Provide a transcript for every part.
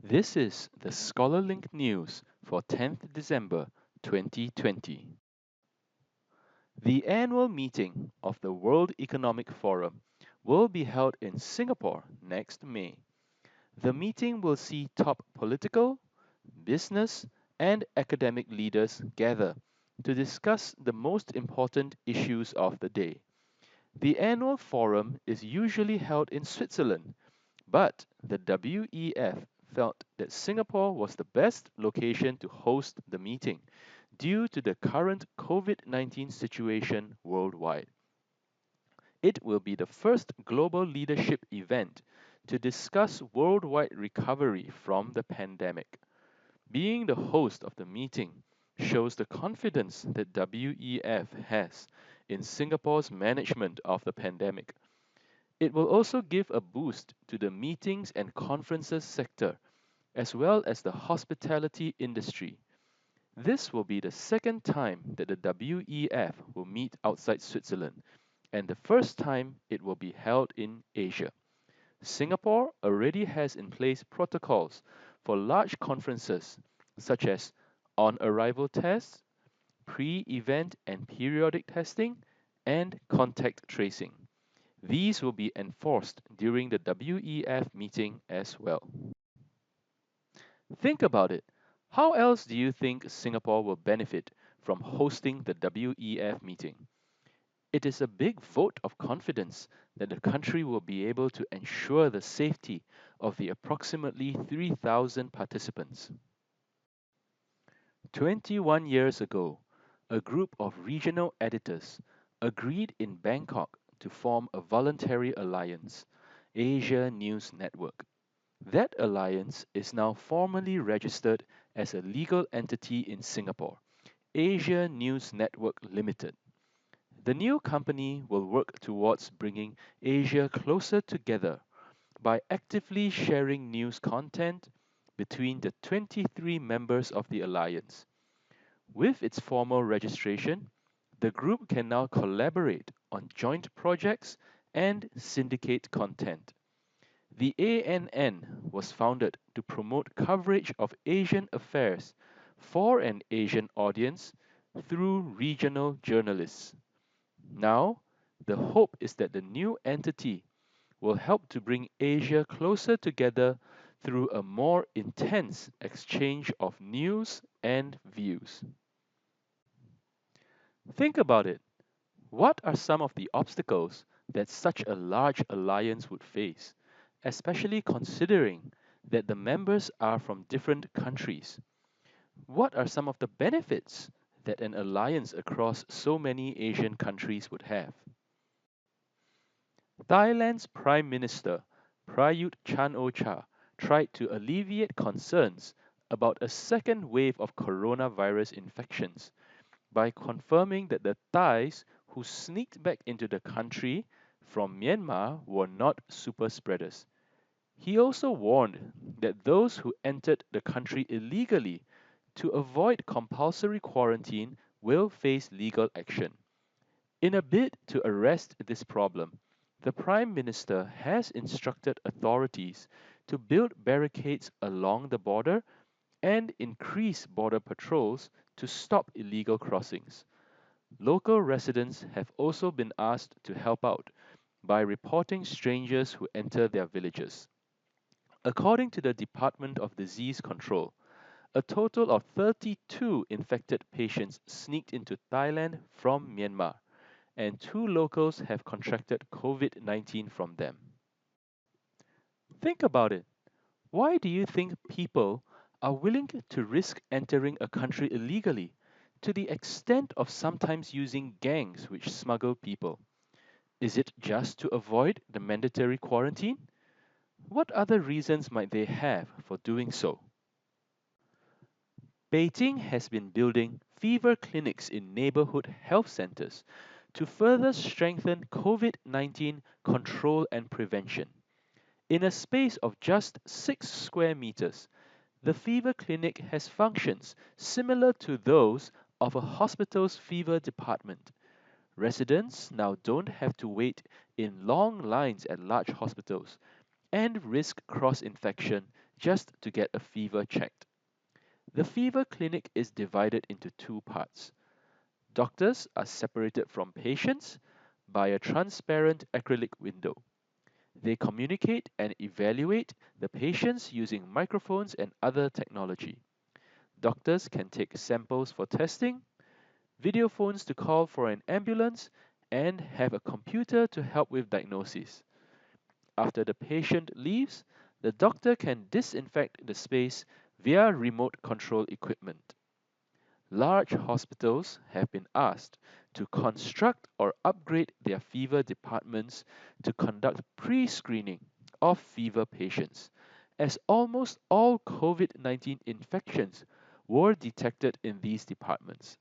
This is the Scholarlynk news for 10th December 2020. The annual meeting of the World Economic Forum will be held in Singapore next May. The meeting will see top political, business, and academic leaders gather to discuss the most important issues of the day. The annual forum is usually held in Switzerland, but the WEF felt that Singapore was the best location to host the meeting due to the current COVID-19 situation worldwide. It will be the first global leadership event to discuss worldwide recovery from the pandemic. Being the host of the meeting shows the confidence that WEF has in Singapore's management of the pandemic. It will also give a boost to the meetings and conferences sector, as well as the hospitality industry. This will be the second time that the WEF will meet outside Switzerland, and the first time it will be held in Asia. Singapore already has in place protocols for large conferences, such as on arrival tests, pre event and periodic testing, and contact tracing. These will be enforced during the WEF meeting as well. Think about it. How else do you think Singapore will benefit from hosting the WEF meeting? It is a big vote of confidence that the country will be able to ensure the safety of the approximately 3,000 participants. 21 years ago, a group of regional editors agreed in Bangkok to form a voluntary alliance, Asia News Network. That alliance is now formally registered as a legal entity in Singapore, Asia News Network Limited. The new company will work towards bringing Asia closer together by actively sharing news content between the 23 members of the alliance. With its formal registration, the group can now collaborate on joint projects and syndicate content. The ANN was founded to promote coverage of Asian affairs for an Asian audience through regional journalists. Now, the hope is that the new entity will help to bring Asia closer together through a more intense exchange of news and views. Think about it. What are some of the obstacles that such a large alliance would face, especially considering that the members are from different countries? What are some of the benefits that an alliance across so many Asian countries would have? Thailand's Prime Minister Prayut Chan-o-cha tried to alleviate concerns about a second wave of coronavirus infections by confirming that the Thais who sneaked back into the country from Myanmar were not super spreaders. He also warned that those who entered the country illegally to avoid compulsory quarantine will face legal action. In a bid to arrest this problem, the Prime Minister has instructed authorities to build barricades along the border and increase border patrols to stop illegal crossings. Local residents have also been asked to help out by reporting strangers who enter their villages. According to the Department of Disease Control, a total of 32 infected patients sneaked into Thailand from Myanmar, and two locals have contracted COVID 19 from them. Think about it. Why do you think people are willing to risk entering a country illegally to the extent of sometimes using gangs which smuggle people? Is it just to avoid the mandatory quarantine? What other reasons might they have for doing so? Beijing has been building fever clinics in neighborhood health centers to further strengthen COVID 19 control and prevention. In a space of just 6 square meters, the fever clinic has functions similar to those of a hospital's fever department. Residents now don't have to wait in long lines at large hospitals and risk cross infection just to get a fever checked. The fever clinic is divided into two parts. Doctors are separated from patients by a transparent acrylic window. They communicate and evaluate the patients using microphones and other technology. Doctors can take samples for testing, video phones to call for an ambulance, and have a computer to help with diagnosis. After the patient leaves, the doctor can disinfect the space via remote control equipment. Large hospitals have been asked to construct or upgrade their fever departments to conduct pre-screening of fever patients, as almost all COVID-19 infections were detected in these departments.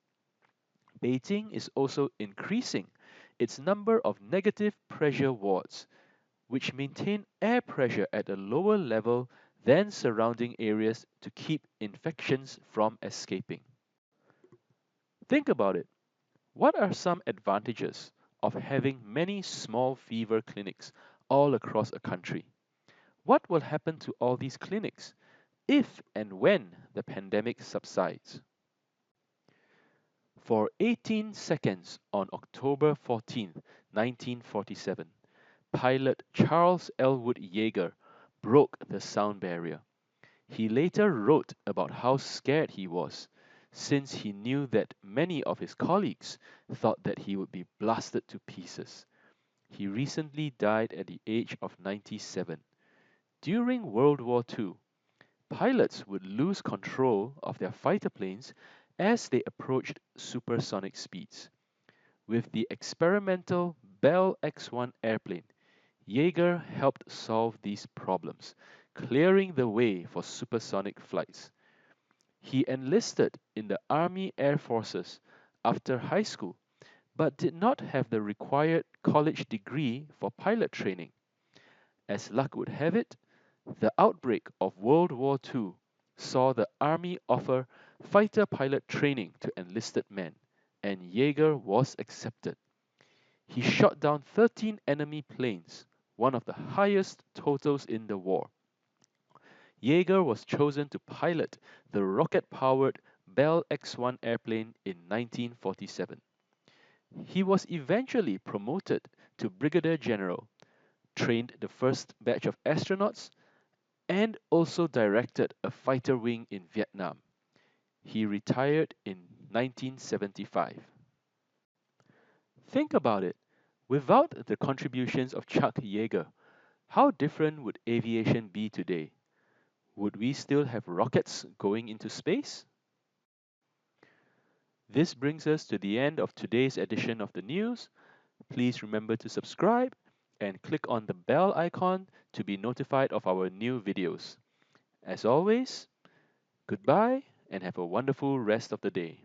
Beijing is also increasing its number of negative pressure wards, which maintain air pressure at a lower level than surrounding areas to keep infections from escaping. Think about it. What are some advantages of having many small fever clinics all across a country? What will happen to all these clinics if and when the pandemic subsides? For 18 seconds on October 14, 1947, pilot Charles Elwood Yeager broke the sound barrier. He later wrote about how scared he was, since he knew that many of his colleagues thought that he would be blasted to pieces. He recently died at the age of 97. During World War II, pilots would lose control of their fighter planes as they approached supersonic speeds. With the experimental Bell X-1 airplane, Yeager helped solve these problems, clearing the way for supersonic flights. He enlisted in the Army Air Forces after high school, but did not have the required college degree for pilot training. As luck would have it, the outbreak of World War II saw the Army offer fighter pilot training to enlisted men, and Yeager was accepted. He shot down 13 enemy planes, one of the highest totals in the war. Yeager was chosen to pilot the rocket-powered Bell X-1 airplane in 1947. He was eventually promoted to brigadier general, trained the first batch of astronauts, and also directed a fighter wing in Vietnam. He retired in 1975. Think about it. Without the contributions of Chuck Yeager, how different would aviation be today? Would we still have rockets going into space? This brings us to the end of today's edition of the news. Please remember to subscribe and click on the bell icon to be notified of our new videos. As always, goodbye and have a wonderful rest of the day.